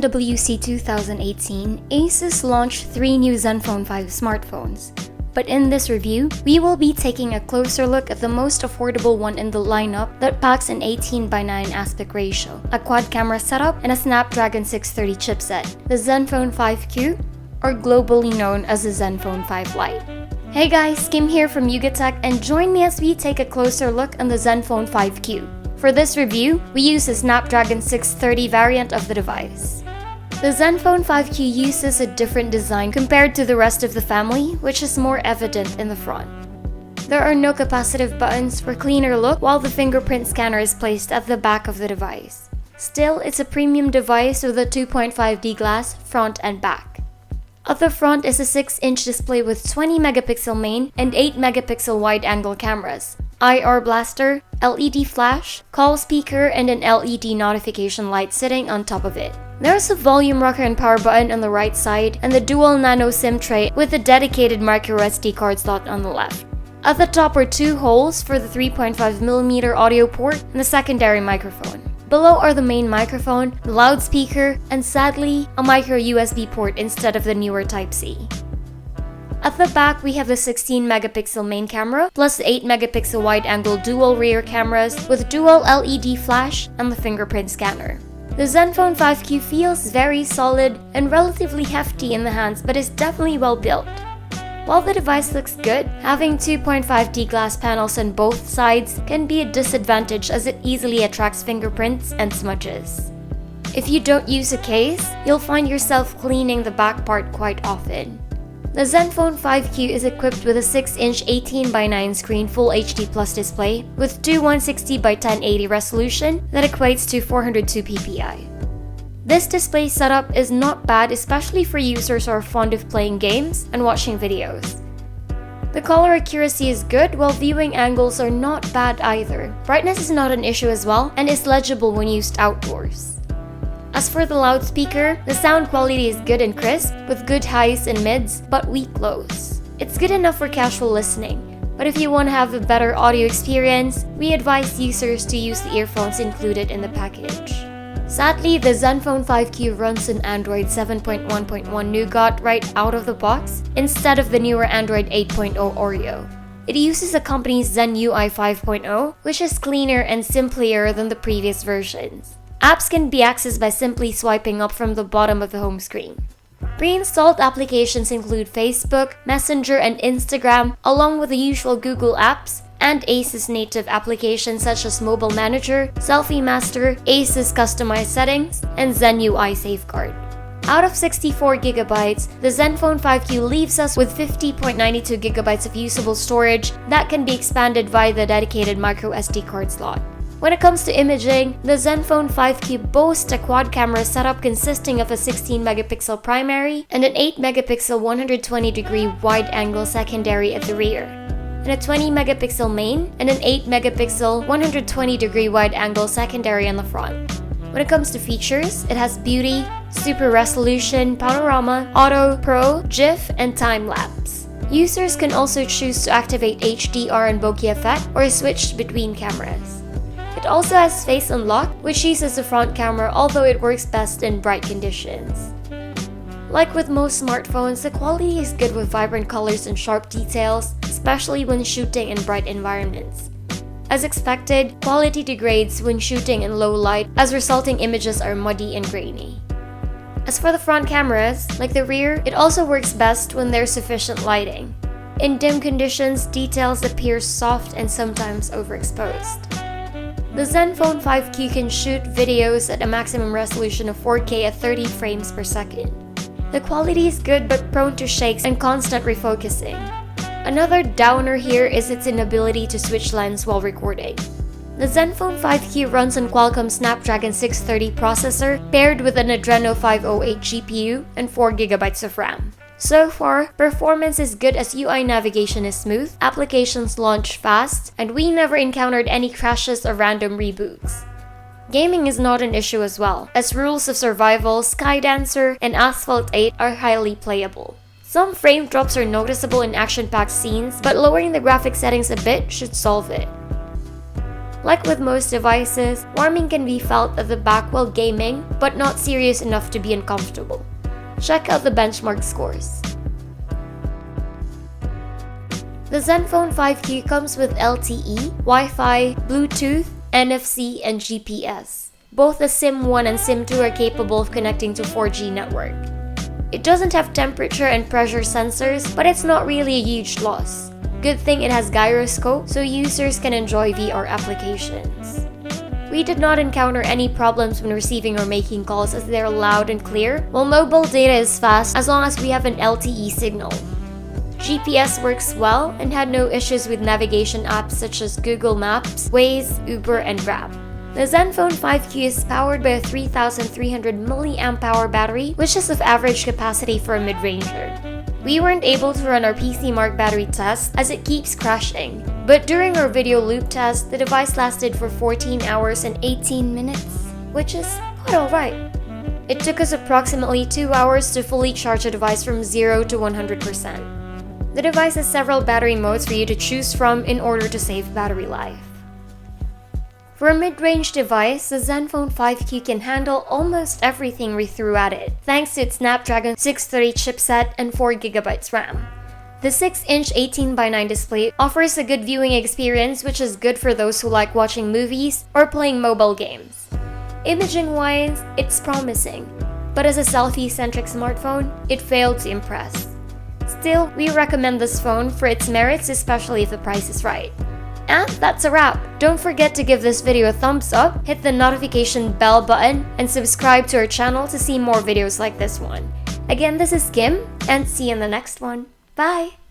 MWC 2018, ASUS launched 3 new ZenFone 5 smartphones. But in this review, we will be taking a closer look at the most affordable one in the lineup that packs an 18:9 aspect ratio, a quad camera setup, and a Snapdragon 630 chipset, the ZenFone 5Q, or globally known as the ZenFone 5 Lite. Hey guys, Kim here from YugaTech, and join me as we take a closer look on the ZenFone 5Q. For this review, we use the Snapdragon 630 variant of the device. The ZenFone 5Q uses a different design compared to the rest of the family, which is more evident in the front. There are no capacitive buttons for cleaner look, while the fingerprint scanner is placed at the back of the device. Still, it's a premium device with a 2.5D glass front and back. At the front is a 6-inch display with 20 megapixel main and 8 megapixel wide-angle cameras, IR blaster, LED flash, call speaker, and an LED notification light sitting on top of it. There's a volume rocker and power button on the right side, and the dual nano SIM tray with a dedicated microSD card slot on the left. At the top are 2 holes for the 3.5mm audio port and the secondary microphone. Below are the main microphone, the loudspeaker, and sadly, a micro USB port instead of the newer Type-C. At the back, we have the 16 megapixel main camera, plus the 8 megapixel wide-angle dual rear cameras with dual LED flash and the fingerprint scanner. The ZenFone 5Q feels very solid and relatively hefty in the hands, but is definitely well built. While the device looks good, having 2.5D glass panels on both sides can be a disadvantage as it easily attracts fingerprints and smudges. If you don't use a case, you'll find yourself cleaning the back part quite often. The ZenFone 5Q is equipped with a 6-inch 18:9 screen Full HD Plus display with 2160x1080 resolution that equates to 402 ppi. This display setup is not bad, especially for users who are fond of playing games and watching videos. The color accuracy is good, while viewing angles are not bad either. Brightness is not an issue as well, and is legible when used outdoors. As for the loudspeaker, the sound quality is good and crisp, with good highs and mids, but weak lows. It's good enough for casual listening, but if you want to have a better audio experience, we advise users to use the earphones included in the package. Sadly, the ZenFone 5Q runs on Android 7.1.1 Nougat right out of the box, instead of the newer Android 8.0 Oreo. It uses the company's Zen UI 5.0, which is cleaner and simpler than the previous versions. Apps can be accessed by simply swiping up from the bottom of the home screen. Pre-installed applications include Facebook, Messenger, and Instagram, along with the usual Google apps, and ASUS native applications such as Mobile Manager, Selfie Master, ASUS Customized Settings, and Zen UI Safeguard. Out of 64GB, the ZenFone 5Q leaves us with 50.92GB of usable storage that can be expanded via the dedicated microSD card slot. When it comes to imaging, the ZenFone 5Q boasts a quad camera setup consisting of a 16 megapixel primary and an 8 megapixel 120-degree wide-angle secondary at the rear, and a 20 megapixel main and an 8 megapixel 120-degree wide-angle secondary on the front. When it comes to features, it has beauty, super resolution, panorama, auto, pro, GIF, and time-lapse. Users can also choose to activate HDR and bokeh effect or switch between cameras. It also has face unlock, which uses the front camera, although it works best in bright conditions. Like with most smartphones, the quality is good with vibrant colors and sharp details, especially when shooting in bright environments. As expected, quality degrades when shooting in low light, as resulting images are muddy and grainy. As for the front cameras, like the rear, it also works best when there's sufficient lighting. In dim conditions, details appear soft and sometimes overexposed. The ZenFone 5Q can shoot videos at a maximum resolution of 4K at 30 frames per second. The quality is good but prone to shakes and constant refocusing. Another downer here is its inability to switch lens while recording. The ZenFone 5Q runs on Qualcomm's Snapdragon 630 processor paired with an Adreno 508 GPU and 4GB of RAM. So far, performance is good as UI navigation is smooth, applications launch fast, and we never encountered any crashes or random reboots. Gaming is not an issue as well, as Rules of Survival, Skydancer, and Asphalt 8 are highly playable. Some frame drops are noticeable in action-packed scenes, but lowering the graphic settings a bit should solve it. Like with most devices, warming can be felt at the back while gaming, but not serious enough to be uncomfortable. Check out the benchmark scores. The ZenFone 5Q comes with LTE, Wi-Fi, Bluetooth, NFC, and GPS. Both the SIM 1 and SIM 2 are capable of connecting to 4G network. It doesn't have temperature and pressure sensors, but it's not really a huge loss. Good thing it has gyroscope, so users can enjoy VR applications. We did not encounter any problems when receiving or making calls as they're loud and clear, while mobile data is fast as long as we have an LTE signal. GPS works well and had no issues with navigation apps such as Google Maps, Waze, Uber, and Grab. The ZenFone 5Q is powered by a 3,300 mAh battery, which is of average capacity for a mid-ranger. We weren't able to run our PC Mark battery test as it keeps crashing, but during our video loop test, the device lasted for 14 hours and 18 minutes, which is quite alright. It took us approximately 2 hours to fully charge a device from 0 to 100%. The device has several battery modes for you to choose from in order to save battery life. For a mid-range device, the ZenFone 5Q can handle almost everything we threw at it, thanks to its Snapdragon 630 chipset and 4GB RAM. The 6-inch 18:9 display offers a good viewing experience, which is good for those who like watching movies or playing mobile games. Imaging-wise, it's promising, but as a selfie-centric smartphone, it failed to impress. Still, we recommend this phone for its merits, especially if the price is right. And that's a wrap! Don't forget to give this video a thumbs up, hit the notification bell button, and subscribe to our channel to see more videos like this one. Again, this is Kim, and see you in the next one. Bye!